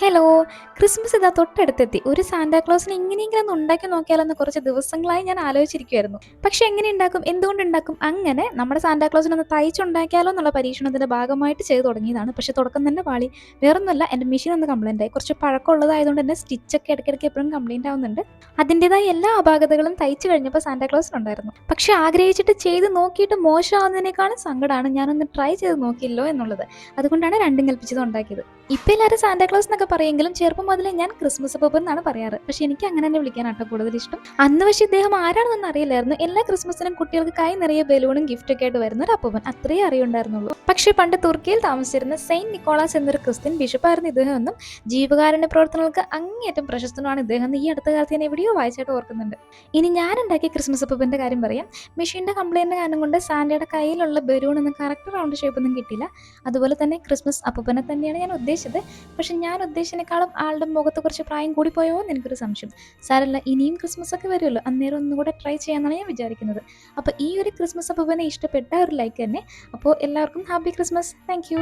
Hello! Christmas ഇതാ തൊട്ടടുത്തെത്തി. ഒരു സാന്റാക്ലോസിനെ എങ്ങനെയെങ്കിലും ഒന്ന് ഉണ്ടാക്കി നോക്കിയാലോന്ന് കുറച്ച് ദിവസങ്ങളായി ഞാൻ ആലോചിച്ചിരിക്കുവായിരുന്നു. പക്ഷെ എങ്ങനെ ഉണ്ടാക്കും? എന്തുകൊണ്ട് ഉണ്ടാക്കും? അങ്ങനെ നമ്മുടെ സാന്റാക്ലോസിനെ ഒന്ന് തയ്ച്ചുണ്ടാക്കിയാലോ എന്നുള്ള പരീക്ഷണത്തിന്റെ ഭാഗമായിട്ട് ചെയ്തു തുടങ്ങിയതാണ്. പക്ഷെ തുടക്കം തന്നെ പാളി. വേറൊന്നുമല്ല, എൻ്റെ മെഷീൻ ഒന്ന് കംപ്ലൈന്റ് ആയി. കുറച്ച് പഴക്കമുള്ളതായതുകൊണ്ട് തന്നെ സ്റ്റിച്ചൊക്കെ ഇടയ്ക്കിടയ്ക്ക് എപ്പോഴും കംപ്ലൈന്റ് ആവുന്നുണ്ട്. അതിൻ്റെതായ എല്ലാ അപാകതകളും തയ്ച്ചു കഴിഞ്ഞപ്പോൾ സാന്റാക്ലോസിനുണ്ടായിരുന്നു. പക്ഷെ ആഗ്രഹിച്ചിട്ട് ചെയ്ത് നോക്കിയിട്ട് മോശമാവുന്നതിനേക്കാളും സങ്കടമാണ് ഞാനൊന്ന് ട്രൈ ചെയ്ത് നോക്കിയല്ലോ എന്നുള്ളത്. അതുകൊണ്ടാണ് രണ്ടും കൽപ്പിച്ചത് ഉണ്ടാക്കിയത്. ഇപ്പം എല്ലാവരും സാന്റാക്ലോസ് എന്നൊക്കെ പറയെങ്കിലും ചെറുപ്പം മുതലേ ഞാൻ ക്രിസ്മസ് അപ്പൂപ്പൻ എന്നാണ് പറയാറ്. പക്ഷെ എനിക്ക് അങ്ങനെ തന്നെ വിളിക്കാനാട്ടോ കൂടുതൽ ഇഷ്ടം. അന്ന് പക്ഷേ ഇദ്ദേഹം ആരാണെന്നൊന്നും അറിയില്ലായിരുന്നു. എല്ലാ ക്രിസ്മസിനും കുട്ടികൾക്ക് കൈ നിറയെ ബലൂണും ഗിഫ്റ്റൊക്കെ ആയിട്ട് വരുന്ന ഒരു അപ്പൂപ്പൻ, അത്രയേ അറിയുണ്ടായിരുന്നുള്ളൂ. പക്ഷേ പണ്ട് തുർക്കിയിൽ താമസിച്ചിരുന്ന സെയിന്റ് നിക്കോളാസ് എന്നൊരു ക്രിസ്ത്യൻ ബിഷപ്പായിരുന്നു ഇദ്ദേഹം എന്നും ജീവകാരുണ്യ പ്രവർത്തനങ്ങൾക്ക് അങ്ങേയറ്റം പ്രശസ്തനുമാണ് ഇദ്ദേഹം എന്ന് ഈ അടുത്ത കാലത്ത് ഞാൻ എവിടെയോ വായിച്ചായിട്ട് ഓർക്കുന്നുണ്ട്. ഇനി ഞാൻ ഉണ്ടാക്കിയ ക്രിസ്മസ് അപ്പൂപ്പൻ്റെ കാര്യം പറയാം. മെഷീൻ്റെ കംപ്ലൈൻറ്റ് കാരണം കൊണ്ട് സാന്റയുടെ കയ്യിലുള്ള ബലൂൺ ഒന്നും കറക്റ്റ് റൗണ്ട് ഷേപ്പ് ഒന്നും കിട്ടിയില്ല. അതുപോലെ തന്നെ ക്രിസ്മസ് അപ്പൂപ്പനെ തന്നെയാണ് ഞാൻ ഉദ്ദേശിച്ചത്. പക്ഷെ ഞാൻ ഉദ്ദേശിച്ചതിനേക്കാളും ആളുടെ മുഖത്ത് കുറച്ച് പ്രായം കൂടിപ്പോയോ എന്ന് എനിക്കൊരു സംശയം. സാരമില്ല, ഇനിയും ക്രിസ്മസ് ഒക്കെ വരുമല്ലോ, അന്നേരം ഒന്നും കൂടെ ട്രൈ ചെയ്യാമെന്നാണ് ഞാൻ വിചാരിക്കുന്നത്. അപ്പോൾ ഈ ഒരു ക്രിസ്മസ് അപ്പൂപ്പനെ ഇഷ്ടപ്പെട്ട ഒരു ലൈക്ക് തന്നെ. അപ്പോൾ എല്ലാവർക്കും ഹാപ്പി ക്രിസ്മസ്. Thank you.